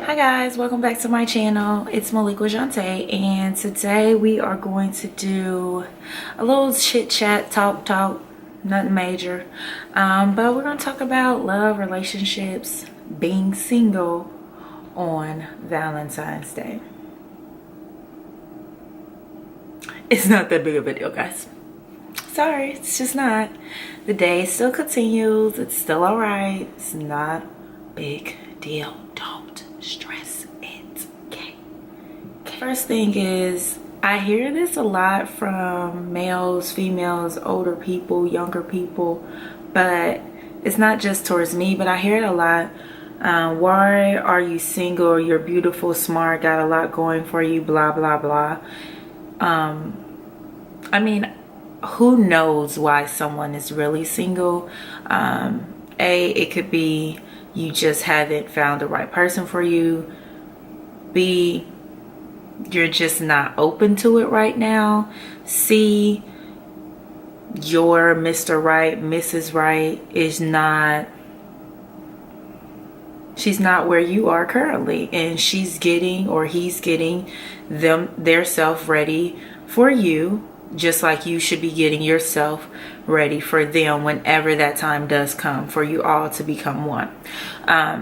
Hi guys, welcome back to my channel. It's Malik Jante, and today we are going to do a little chit chat, talk, nothing major, but we're going to talk about love, relationships, being single on Valentine's Day. It's not that big of a deal, guys. Sorry, it's just not. The day still continues. It's still all right. It's not a big deal. Don't stress it. Okay. First thing is, I hear this a lot from males, females, older people, younger people, but it's not just towards me, but I hear it a lot. Why are you single? You're beautiful, smart, got a lot going for you, blah, blah, blah. I mean, who knows why someone is really single? It could be you just haven't found the right person for you. B, you're just not open to it right now. C, your Mr. Right, Mrs. Right is not, she's not where you are currently, and she's getting, or he's getting their self ready for you, just like you should be getting yourself ready for them whenever that time does come for you all to become one.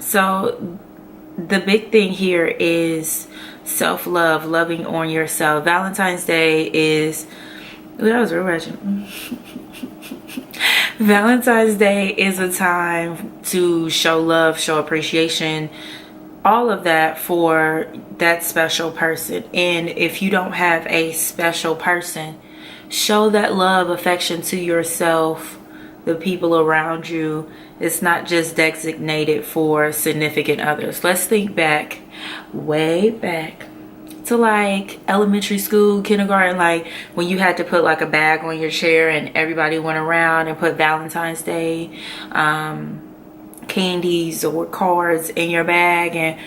So the big thing here is self-love, loving on yourself. Valentine's Day is, that was real ratchet. Valentine's Day is a time to show love, show appreciation, all of that for that special person. And if you don't have a special person, show that love, affection to yourself, the people around you. It's not just designated for significant others. Let's think back, way back to like elementary school, kindergarten, like when you had to put like a bag on your chair and everybody went around and put Valentine's Day candies or cards in your bag, and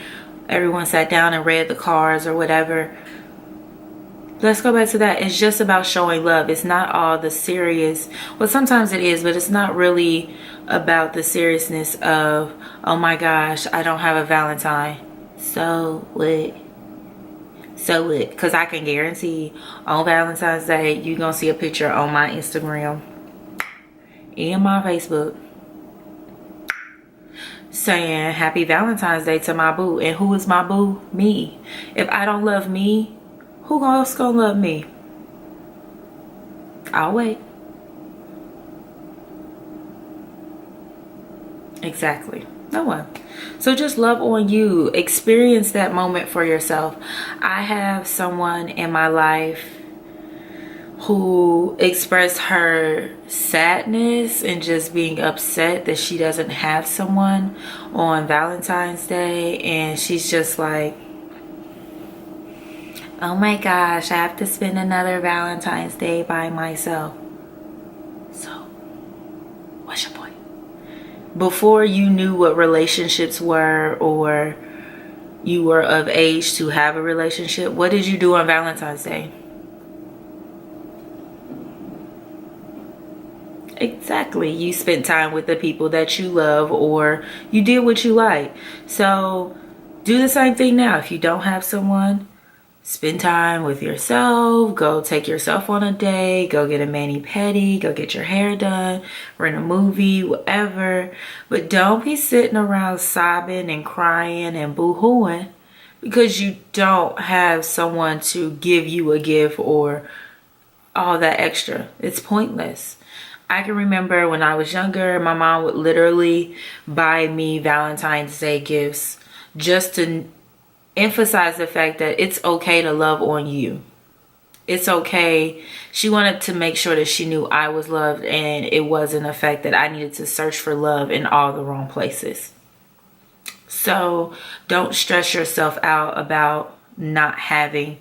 everyone sat down and read the cards or whatever. Let's go back to that. It's just about showing love. It's not all the serious, well, sometimes it is, but it's not really about the seriousness of, oh my gosh, I don't have a Valentine. So what? Because I can guarantee on Valentine's Day, you're going to see a picture on my Instagram and my Facebook saying happy Valentine's Day to my boo. And who is my boo? Me. If I don't love me, who else gonna love me? I'll wait. Exactly. No one. So just love on you. Experience that moment for yourself. I have someone in my life who expressed her sadness and just being upset that she doesn't have someone on Valentine's Day, and she's just like, oh my gosh, I have to spend another Valentine's Day by myself. So, what's your point? Before you knew what relationships were, or you were of age to have a relationship, what did you do on Valentine's Day? Exactly. You spent time with the people that you love, or you did what you like. So, do the same thing now. If you don't have someone, spend time with yourself. Go take yourself on a date. Go get a mani-pedi. Go get your hair done. Rent a movie, whatever. But don't be sitting around sobbing and crying and boo-hooing because you don't have someone to give you a gift or all that extra. It's pointless. I can remember when I was younger, my mom would literally buy me Valentine's Day gifts just to emphasize the fact that it's okay to love on you. It's okay. She wanted to make sure that she knew I was loved, and it wasn't a fact that I needed to search for love in all the wrong places. So don't stress yourself out about not having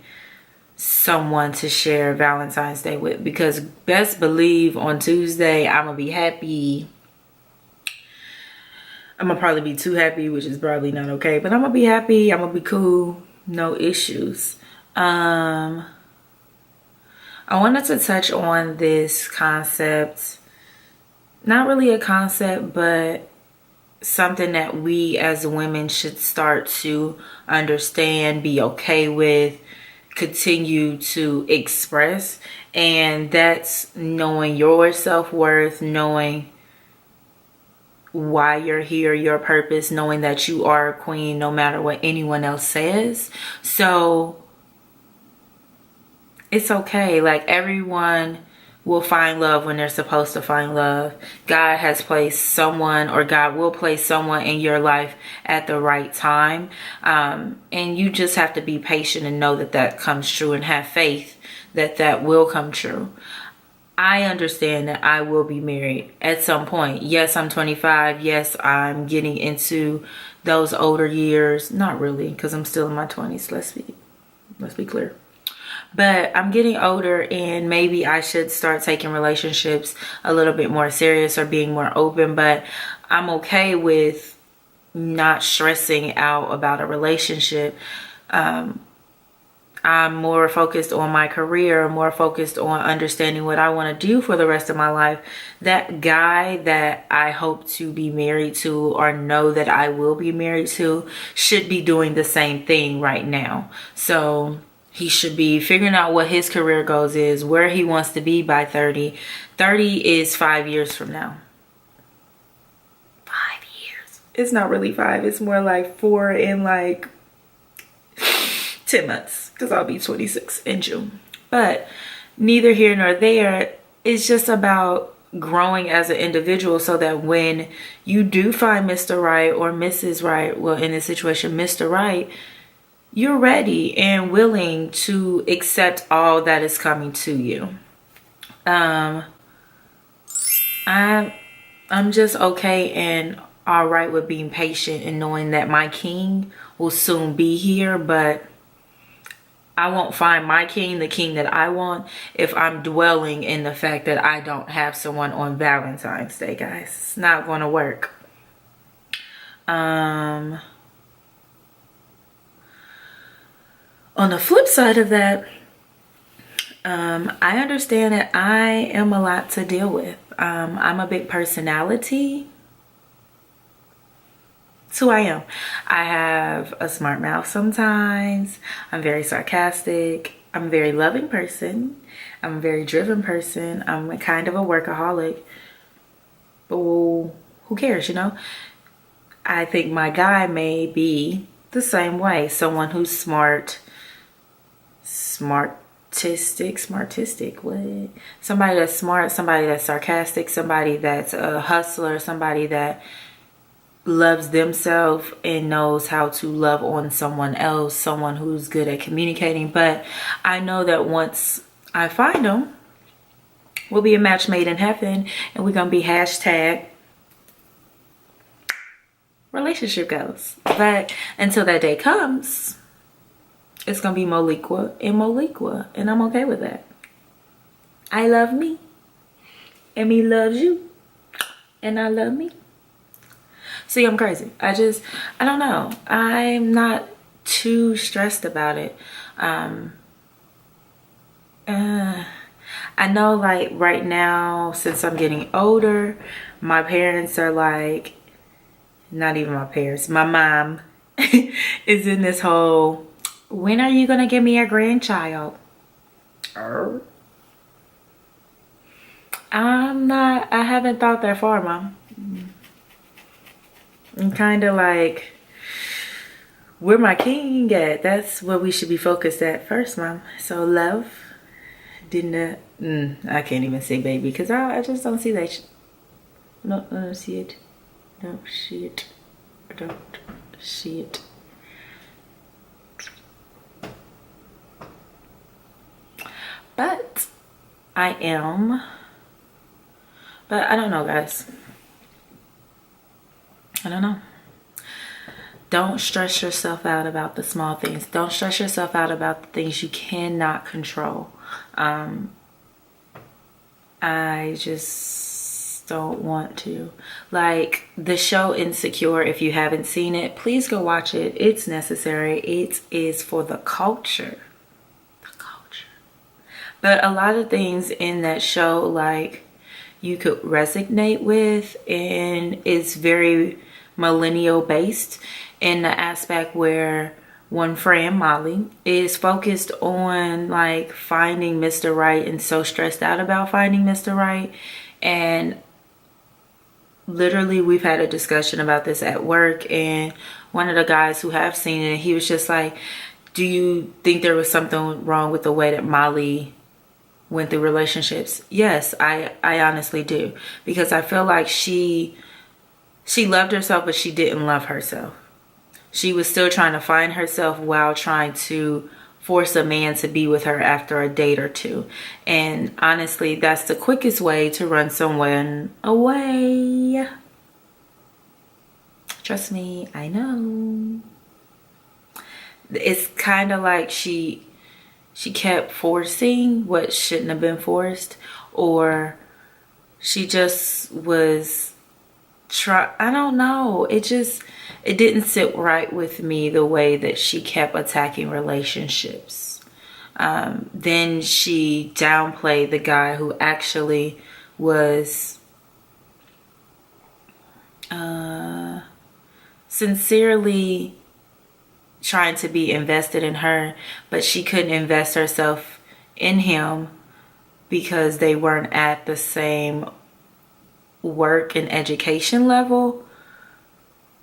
someone to share Valentine's Day with, because best believe on Tuesday I'm gonna be happy. I'm gonna probably be too happy, which is probably not okay, but I'm gonna be happy. I'm gonna be cool. No issues. I wanted to touch on this concept. Not really a concept, but something that we as women should start to understand, be okay with, continue to express. And that's knowing your self-worth, knowing why you're here, your purpose, knowing that you are a queen no matter what anyone else says. So it's okay. Like, everyone will find love when they're supposed to find love. God has placed someone, or God will place someone in your life at the right time. And you just have to be patient and know that that comes true, and have faith that that will come true. I understand that I will be married at some point. Yes, I'm 25. Yes, I'm getting into those older years. Not really, because I'm still in my 20s. Let's be clear. But I'm getting older, and maybe I should start taking relationships a little bit more serious, or being more open. But I'm okay with not stressing out about a relationship. I'm more focused on my career, more focused on understanding what I want to do for the rest of my life. That guy that I hope to be married to, or know that I will be married to, should be doing the same thing right now. So he should be figuring out what his career goals is, where he wants to be by 30. 30 is 5 years from now. 5 years. It's not really 5. It's more like 4 in like 10 months, because I'll be 26 in June. But neither here nor there. It's just about growing as an individual, so that when you do find Mr. Right or Mrs. Right, well, in this situation, Mr. Right, you're ready and willing to accept all that is coming to you. I'm just okay and all right with being patient and knowing that my king will soon be here. But I won't find my king, the king that I want, if I'm dwelling in the fact that I don't have someone on Valentine's Day, guys. It's not going to work. On the flip side of that, I understand that I am a lot to deal with. I'm a big personality. It's who I am. I have a smart mouth sometimes. I'm very sarcastic. I'm a very loving person. I'm a very driven person. I'm a kind of a workaholic. But who cares, you know? I think my guy may be the same way. Someone who's smartistic, what? Somebody that's smart, somebody that's sarcastic, somebody that's a hustler, somebody that loves themselves and knows how to love on someone else, someone who's good at communicating. But I know that once I find them, we'll be a match made in heaven, and we're gonna be hashtag relationship goals. But until that day comes, it's gonna be Moliqua and Moliqua, and I'm okay with that. I love me, and me loves you, and I love me. See, I'm crazy. I don't know. I'm not too stressed about it. I know, like, right now, since I'm getting older, my parents are like, not even my parents, my mom is in this whole, when are you gonna give me a grandchild? I haven't thought that far, Mom. I'm kind of like, where my king at? That's what we should be focused at first, Mom. So love, I can't even say baby, because I just don't see that. No, I don't see it. Don't see it. I don't see it. But I don't know, guys. I don't know. Don't stress yourself out about the small things. Don't stress yourself out about the things you cannot control. I just don't want to. Like the show Insecure, if you haven't seen it, please go watch it. It's necessary. It is for the culture. The culture. But a lot of things in that show, like, you could resonate with, and it's very millennial based, in the aspect where one friend, Molly, is focused on like finding Mr. Right and so stressed out about finding Mr. Right. And literally we've had a discussion about this at work, and one of the guys who have seen it, he was just like, do you think there was something wrong with the way that Molly went through relationships? Yes, I honestly do, because I feel like she loved herself, but she didn't love herself. She was still trying to find herself while trying to force a man to be with her after a date or two. And honestly, that's the quickest way to run someone away. Trust me, I know. It's kind of like she kept forcing what shouldn't have been forced, or she just was I don't know. It didn't sit right with me, the way that she kept attacking relationships. Then she downplayed the guy who actually was sincerely trying to be invested in her, but she couldn't invest herself in him because they weren't at the same work and education level,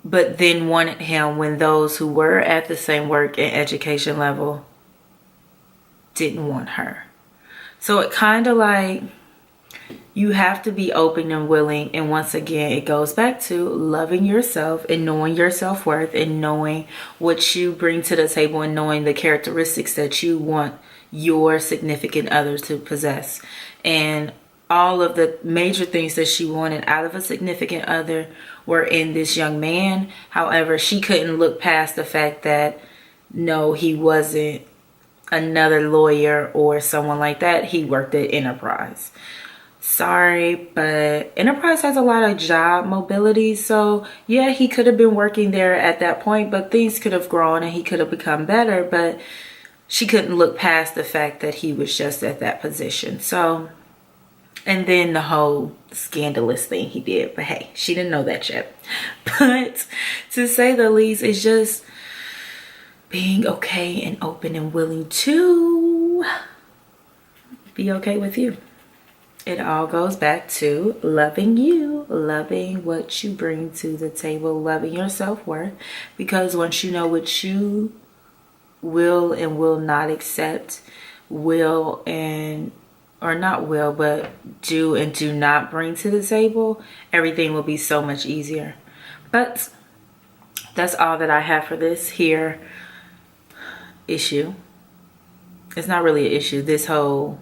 but then wanted him when those who were at the same work and education level didn't want her. So it kind of like, you have to be open and willing. And once again, it goes back to loving yourself and knowing your self-worth and knowing what you bring to the table and knowing the characteristics that you want your significant others to possess. And all of the major things that she wanted out of a significant other were in this young man. However, she couldn't look past the fact that, no, he wasn't another lawyer or someone like that. He worked at Enterprise. Sorry, but Enterprise has a lot of job mobility. So yeah, he could have been working there at that point, but things could have grown and he could have become better. But she couldn't look past the fact that he was just at that position. So, and then the whole scandalous thing he did. But hey, she didn't know that yet. But to say the least, it's just being okay and open and willing to be okay with you. It all goes back to loving you, loving what you bring to the table, loving your self-worth. Because once you know what you will and will not accept, will and, or not will, but do and do not bring to the table, everything will be so much easier. But that's all that I have for this here issue. It's not really an issue. This whole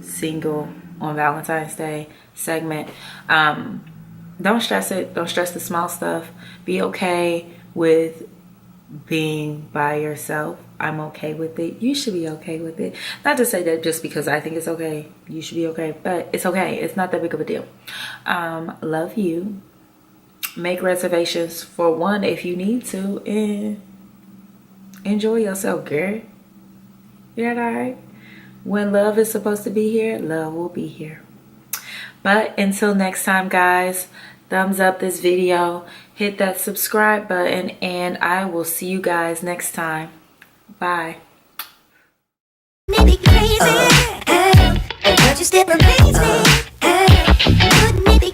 single on Valentine's Day segment. Don't stress it. Don't stress the small stuff. Be okay with being by yourself. I'm okay with it. You should be okay with it. Not to say that just because I think it's okay, you should be okay, but it's okay. It's not that big of a deal. Love you. Make reservations for one if you need to, and enjoy yourself, girl. You all right? When love is supposed to be here, love will be here. But until next time, guys, thumbs up this video, hit that subscribe button, and I will see you guys next time. Bye. Maybe crazy, but you still amaze me. Wouldn't it be